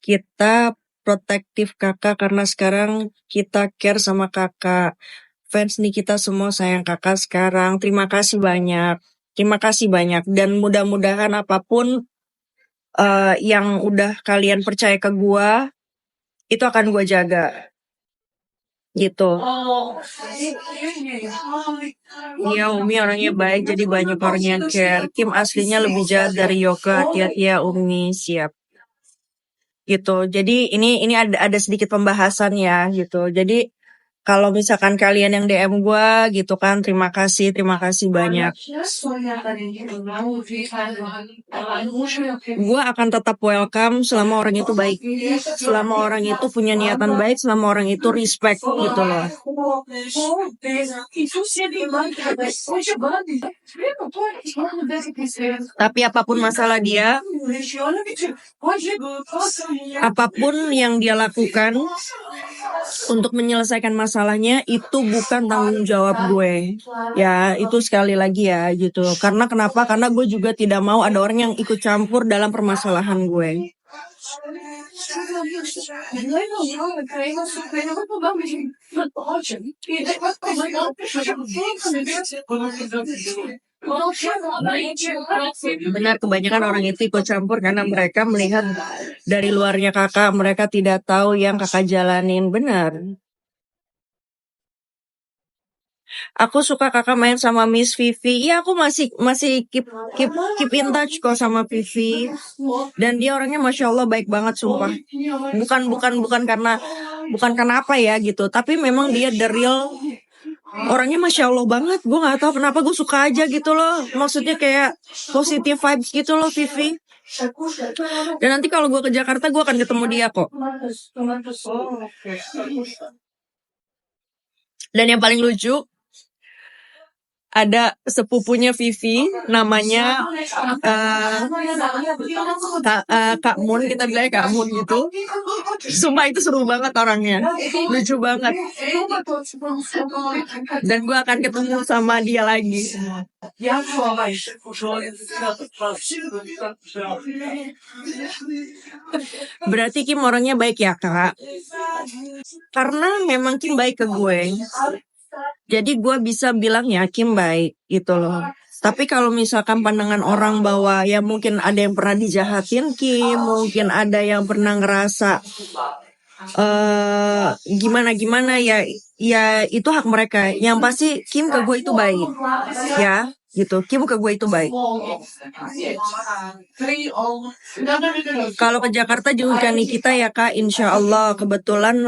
kita protektif kakak karena sekarang kita care sama kakak. Fans nih kita semua sayang kakak sekarang. Terima kasih banyak. Terima kasih banyak. Dan mudah-mudahan apapun yang udah kalian percaya ke gua, itu akan gua jaga. Gitu. Iya, Umi orangnya baik, jadi banyak orang yang care. Kim aslinya lebih jahat dari Yoka. Hati-hati ya Umi, siap. Gitu. Jadi ini ada sedikit pembahasan ya gitu. Jadi kalau misalkan kalian yang DM gua gitu kan, terima kasih banyak. Gua akan tetap welcome selama orang itu baik, selama orang itu punya niatan baik, selama orang itu respect gitu loh. Tapi apapun masalah dia, apapun yang dia lakukan untuk menyelesaikan masalahnya itu bukan tanggung jawab gue. Ya, itu sekali lagi ya gitu. Karena kenapa? Karena gue juga tidak mau ada orang yang ikut campur dalam permasalahan gue. Benar, kebanyakan orang itu ikut campur karena mereka melihat dari luarnya kakak, mereka tidak tahu yang kakak jalanin. Benar. Aku suka kakak main sama Miss Vivi. Iya, aku masih keep in touch kok sama Vivi. Dan dia orangnya masya Allah baik banget sumpah. Bukan karena apa ya gitu. Tapi memang dia the real. Orangnya masya Allah banget. Gue nggak tahu kenapa gue suka aja gitu loh. Maksudnya kayak positive vibes gitu loh Vivi. Dan nanti kalau gue ke Jakarta gue akan ketemu dia kok. Dan yang paling lucu, ada sepupunya Vivi, namanya Kak Mun, kita bilangnya Kak Mun gitu. Sumpah itu seru banget orangnya, lucu banget. Dan gue akan ketemu sama dia lagi. Berarti Kim orangnya baik ya kak? Karena memang Kim baik ke gue. Jadi gue bisa bilang ya Kim baik gitu loh. Tapi kalau misalkan pandangan orang bahwa ya mungkin ada yang pernah dijahatin Kim, mungkin ada yang pernah ngerasa gimana ya itu hak mereka. Yang pasti Kim ke gue itu baik ya gitu. Kim ke gue itu baik. Kalau ke Jakarta jengukkan kita ya kak, insya Allah. Kebetulan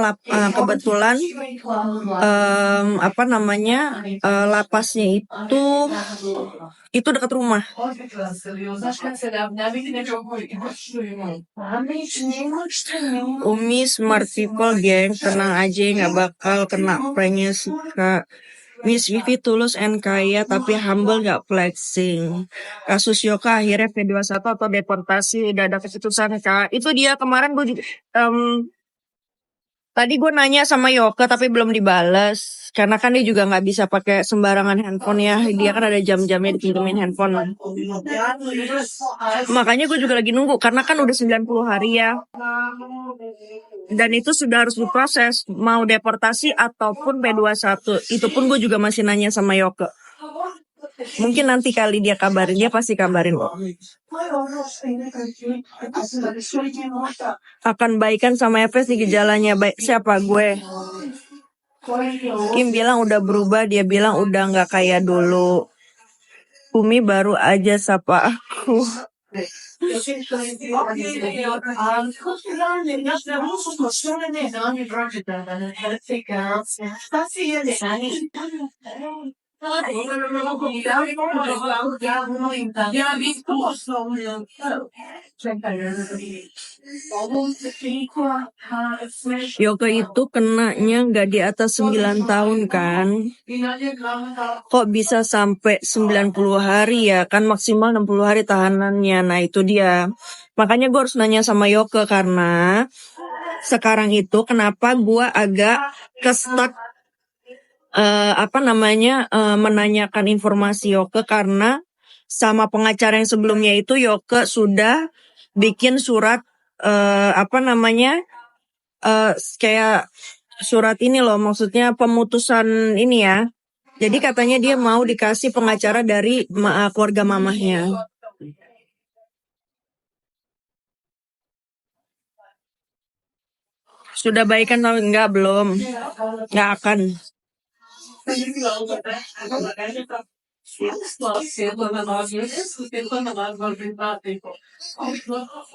lapasnya itu dekat rumah. Umi smart people geng, tenang aja nggak bakal kena pranknya sih kak. Miss Vivi tulus and kaya tapi humble gak flexing. Kasus Yoka akhirnya P21 atau deportasi udah ada keputusan kak. Itu dia kemarin gue juga tadi gue nanya sama Yoka tapi belum dibales. Karena kan dia juga gak bisa pakai sembarangan handphone ya. Dia kan ada jam-jamnya dipinjemin handphone. Makanya gue juga lagi nunggu karena kan udah 90 hari ya. Dan itu sudah harus diproses, mau deportasi ataupun P21. Itu pun gue juga masih nanya sama Yoke. Mungkin nanti kali dia kabarin, dia pasti kabarin kok. Akan baikan sama Efes di gejalanya baik. Siapa gue? Kim bilang udah berubah, dia bilang udah gak kayak dulu. Umi baru aja sapa aku. Yoga itu kenanya gak di atas 9 tahun kan? Kok bisa sampai 90 hari ya? Kan maksimal 60 hari tahanannya. Nah itu dia. Makanya gue harus nanya sama Yoga karena sekarang itu kenapa gue agak kestak menanyakan informasi Yoke karena sama pengacara yang sebelumnya itu Yoke sudah bikin surat apa namanya, kayak surat ini loh, maksudnya pemutusan ini ya. Jadi katanya dia mau dikasih pengacara dari keluarga mamahnya. Sudah baikan atau enggak? Belum. Nggak akan.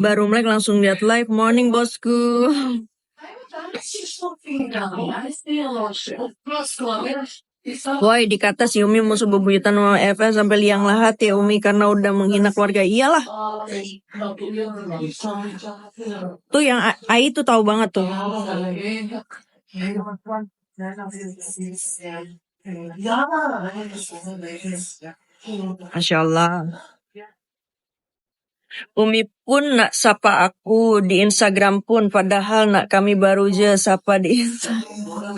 Baru melek langsung lihat live. Morning bosku. Woi, dikata si Umi musuh bebuyutan sama Eva sampai liang lahat ya Umi karena udah menghina keluarga. Iyalah. Tuh yang Ai tuh tahu banget tuh. Masya Allah. Umi pun nak sapa aku di Instagram pun, padahal nak kami baru aja sapa di Instagram.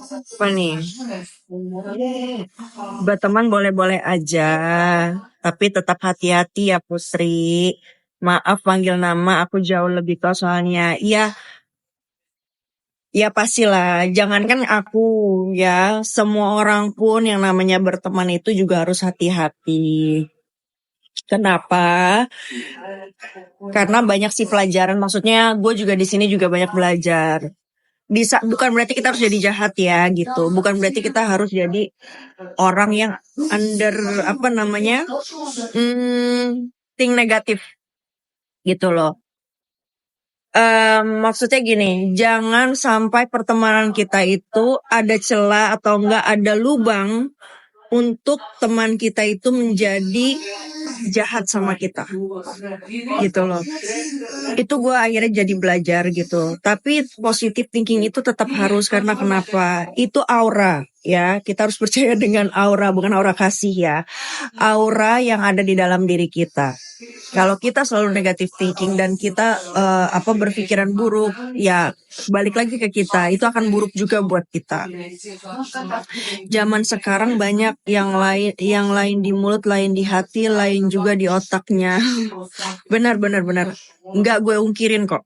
Apa nih? Berteman boleh-boleh aja, tapi tetap hati-hati ya Putri. Maaf panggil nama, aku jauh lebih tahu soalnya. Iya, ya pastilah. Jangankan aku ya, semua orang pun yang namanya berteman itu juga harus hati-hati. Kenapa? Karena banyak sih pelajaran. Maksudnya gue juga di sini juga banyak belajar. Bukan berarti kita harus jadi jahat ya gitu. Bukan berarti kita harus jadi orang yang under apa namanya think negatif gitu loh. Maksudnya gini, jangan sampai pertemanan kita itu ada celah atau enggak ada lubang untuk teman kita itu menjadi jahat sama kita gitu loh. Itu gue akhirnya jadi belajar gitu. Tapi positive thinking itu tetap harus, karena kenapa? Itu aura ya. Kita harus percaya dengan aura, bukan aura kasih ya. Aura yang ada di dalam diri kita. Kalau kita selalu negative thinking dan kita berpikiran buruk, ya balik lagi ke kita, itu akan buruk juga buat kita. Zaman sekarang banyak yang lain di mulut, lain di hati, lain juga di otaknya. Benar. Enggak gue ungkirin kok.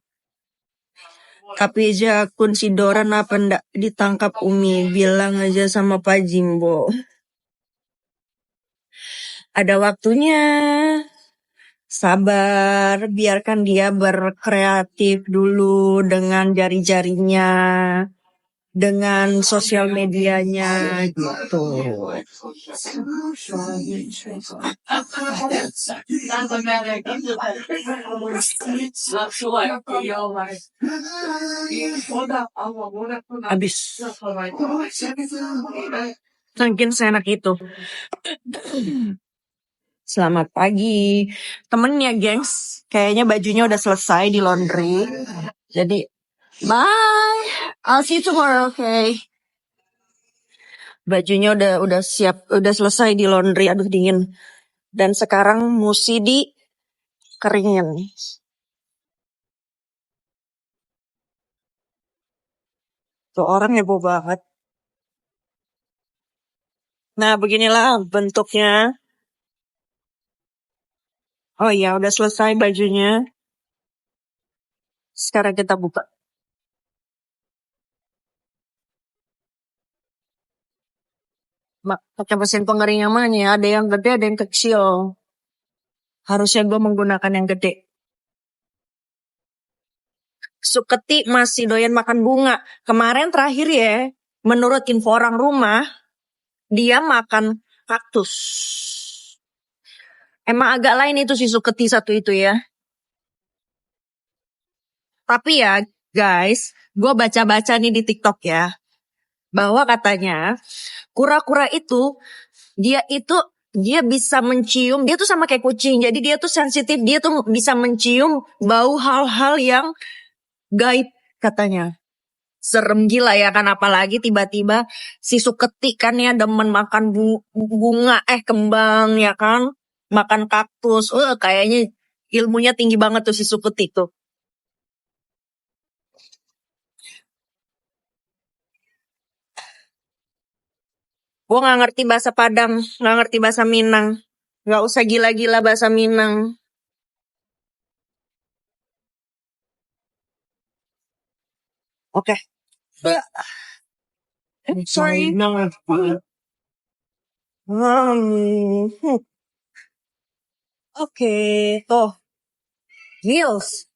Tapi aja akun si Dora napa ndak ditangkap Umi, bilang aja sama Pak Jimbo. Ada waktunya. Sabar, biarkan dia berkreatif dulu dengan jari-jarinya, dengan sosial medianya gitu. Habis. Mungkin seenak itu. Selamat pagi. Temennya gengs, kayaknya bajunya udah selesai di laundry. Jadi, bye. I'll see you tomorrow, okay? Bajunya udah siap, udah selesai di laundry. Aduh dingin. Dan sekarang mesti dikeringin. Tuh orang heboh banget. Nah, beginilah bentuknya. Oh iya, udah selesai bajunya. Sekarang kita buka. Pakai mesin pengering yang mana nih? Ada yang gede, ada yang kecil. Harusnya gue menggunakan yang gede. Suketi masih doyan makan bunga. Kemarin terakhir ya, menurut info orang rumah, dia makan kaktus. Emang agak lain itu si Suketi satu itu ya. Tapi ya guys, gue baca-baca nih di TikTok ya, bahwa katanya kura-kura itu dia bisa mencium, dia tuh sama kayak kucing, jadi dia tuh sensitif, dia tuh bisa mencium bau hal-hal yang gaib katanya. Serem gila ya kan, apalagi tiba-tiba si Suketi kan ya demen makan bunga kembang ya kan, makan kaktus. Kayaknya Ilmunya tinggi banget tuh si Sukut itu. Gue nggak ngerti bahasa Padang, nggak ngerti bahasa Minang. Nggak usah gila-gila bahasa Minang. Oke. Sorry. Hmm. Oke, tuh. Heels.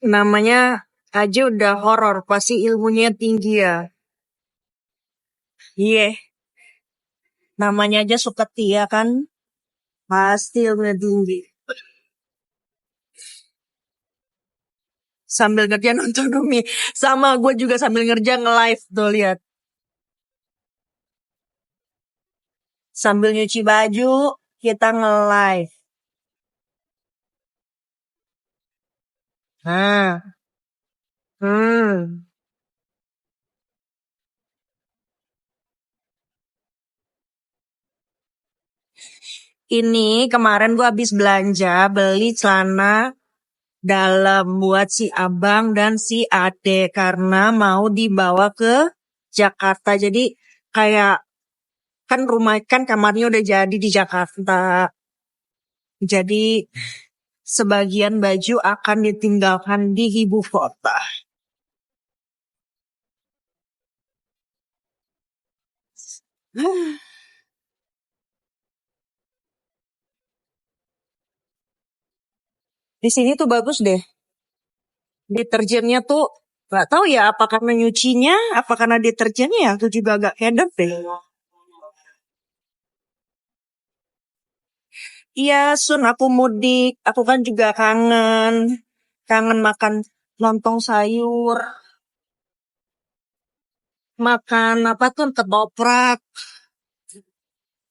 Namanya aja udah horor, pasti ilmunya tinggi ya. Iya, namanya aja Suketia kan, pasti ilmunya tinggi. Sambil ngerjain nonton Umi. Sama gue juga sambil ngerja nge-live tuh lihat. Sambil nyuci baju, kita nge-live. Nah, hmm. Ini kemarin gue habis belanja, beli celana dalam buat si abang dan si ade karena mau dibawa ke Jakarta. Jadi kayak kan rumah kan kamarnya udah jadi di Jakarta. Jadi sebagian baju akan ditinggalkan di ibu kota. Di sini tuh bagus deh. Deterjennya tuh gak tahu ya apa karena nyucinya, apa karena deterjennya ya. Aku juga agak hedon deh. Iya, Sun, aku mudik. Aku kan juga kangen. Kangen makan lontong sayur. Makan apa tuh, ketoprak.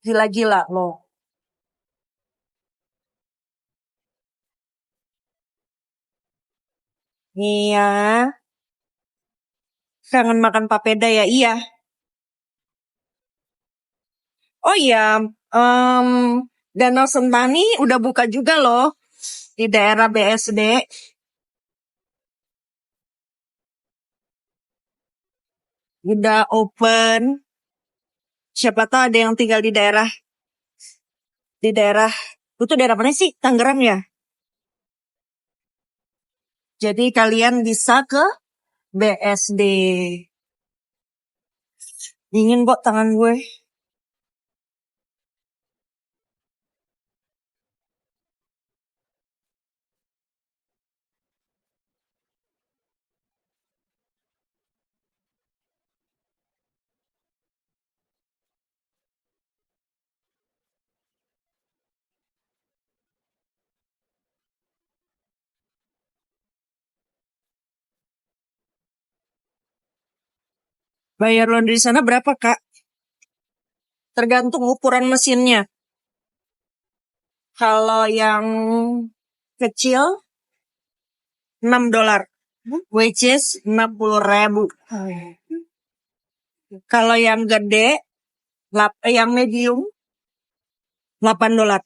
Gila-gila loh. Iya, kangen makan papeda ya. Iya. Oh iya, em, Danau Sentani udah buka juga loh. Di daerah BSD. Udah open. Siapa tahu ada yang tinggal di daerah itu daerah mana sih? Tangerang ya. Jadi kalian bisa ke BSD. Dingin kok tangan gue. Bayar laundry di sana berapa, Kak? Tergantung ukuran mesinnya. Kalau yang kecil $6, which is 60.000. Kalau yang gede, yang medium $8.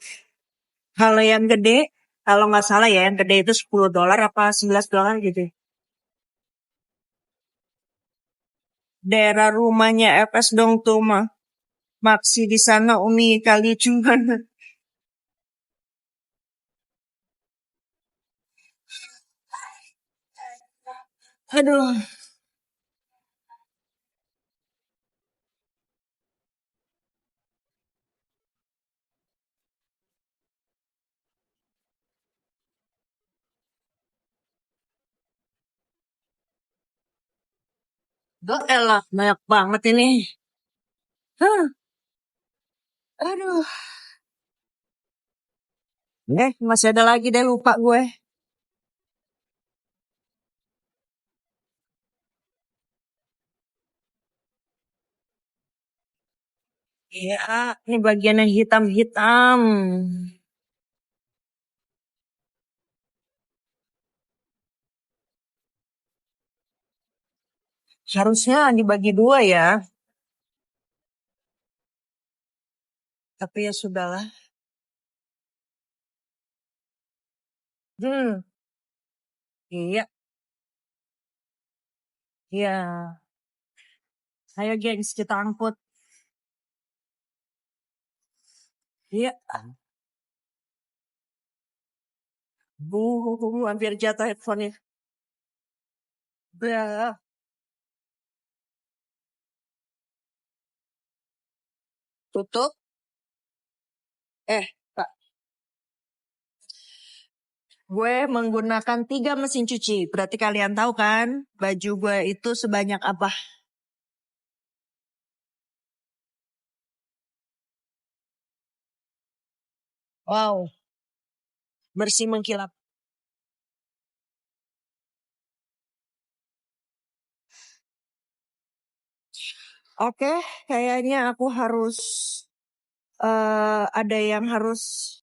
Kalau yang gede, kalau nggak salah ya, yang gede itu $10 apa $11 gitu. Daerah rumahnya FS dong tuh mah. Maksi di sana Umi kali cuman. Aduh, gak elah, banyak banget ini. Hah, aduh. Masih ada lagi deh lupa gue. Iya, ini bagian yang hitam-hitam. Harusnya dibagi dua ya. Tapi ya sudahlah. Iya, iya. Ayo gengs, kita angkut. Iya. Hampir jatuh headphone-nya. Ya. Tutup. Kak, gue menggunakan 3 mesin cuci. Berarti kalian tahu kan, baju gue itu sebanyak apa? Wow, bersih mengkilap. Oke, kayaknya aku harus ada yang harus